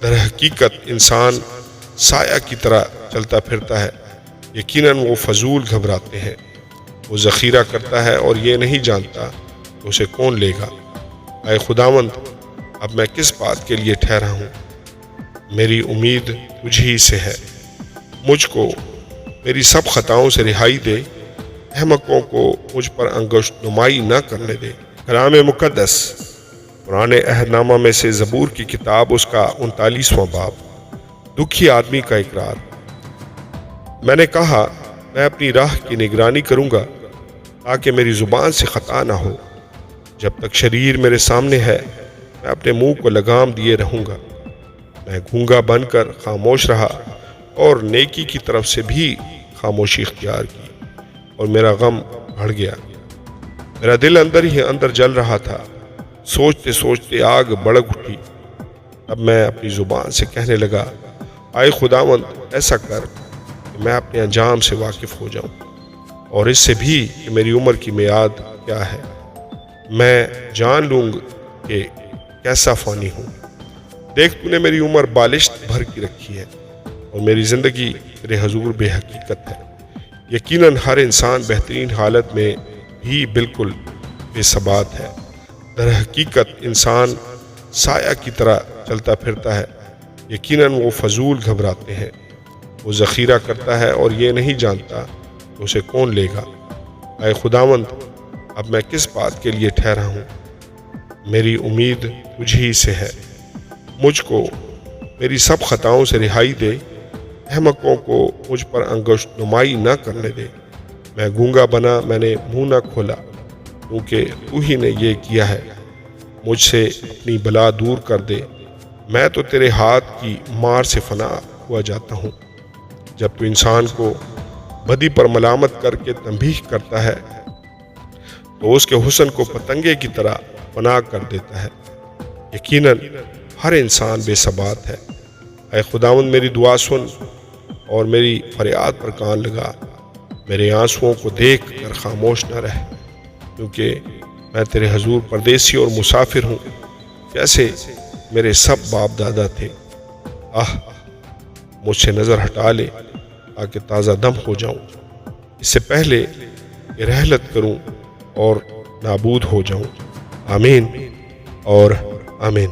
در حقیقت انسان سایہ کی طرح چلتا پھرتا ہے، یقیناً وہ فضول گھبراتے ہیں، وہ ذخیرہ کرتا ہے اور یہ نہیں جانتا کہ اسے کون لے گا۔ اے خداوند، اب میں کس بات کے لیے ٹھہرا ہوں؟ میری امید تجھ ہی سے ہے۔ مجھ کو میری سب خطاؤں سے رہائی دے، احمقوں کو مجھ پر انگشت نمائی نہ کرنے دے۔ کلام مقدس پرانے عہد نامہ میں سے زبور کی کتاب، اس کا 39واں باب، دکھی آدمی کا اقرار۔ میں نے کہا، میں اپنی راہ کی نگرانی کروں گا تاکہ میری زبان سے خطا نہ ہو۔ جب تک شریر میرے سامنے ہے میں اپنے منہ کو لگام دیے رہوں گا۔ میں گونگا بن کر خاموش رہا اور نیکی کی طرف سے بھی خاموشی اختیار کی، اور میرا غم بڑھ گیا۔ میرا دل اندر ہی اندر جل رہا تھا، سوچتے سوچتے آگ بھڑک اٹھی۔ اب میں اپنی زبان سے کہنے لگا، اے خداوند ایسا کر کہ میں اپنے انجام سے واقف ہو جاؤں، اور اس سے بھی کہ میری عمر کی میعاد کیا ہے۔ میں جان لوں کہ کیسا فانی ہوں۔ دیکھ، تو نے میری عمر بالشت بھر کی رکھی ہے، اور میری زندگی تیرے حضور بے حقیقت ہے۔ یقیناً ہر انسان بہترین حالت میں بھی بالکل بے ثبات ہے۔ در حقیقت انسان سایہ کی طرح چلتا پھرتا ہے، یقیناً وہ فضول گھبراتے ہیں، وہ ذخیرہ کرتا ہے اور یہ نہیں جانتا کہ اسے کون لے گا۔ اے خداوند، اب میں کس بات کے لیے ٹھہرا ہوں؟ میری امید تجھ ہی سے ہے۔ مجھ کو میری سب خطاؤں سے رہائی دے، احمقوں کو مجھ پر انگشت نمائی نہ کرنے دے۔ میں گونگا بنا، میں نے منہ نہ کھولا، کیونکہ تو ہی نے یہ کیا ہے۔ مجھ سے اپنی بلا دور کر دے، میں تو تیرے ہاتھ کی مار سے فنا ہوا جاتا ہوں۔ جب تو انسان کو بدی پر ملامت کر کے تنبیہ کرتا ہے تو اس کے حسن کو پتنگے کی طرح پناہ کر دیتا ہے۔ یقیناً ہر انسان بے ثبات ہے۔ اے خداوند، میری دعا سن اور میری فریاد پر کان لگا۔ میرے آنسوؤں کو دیکھ کر خاموش نہ رہ، کیونکہ میں تیرے حضور پردیسی اور مسافر ہوں، جیسے میرے سب باپ دادا تھے۔ مجھ سے نظر ہٹا لے تاکہ تازہ دم ہو جاؤں، اس سے پہلے کہ رحلت کروں اور نابود ہو جاؤں۔ آمین اور آمین۔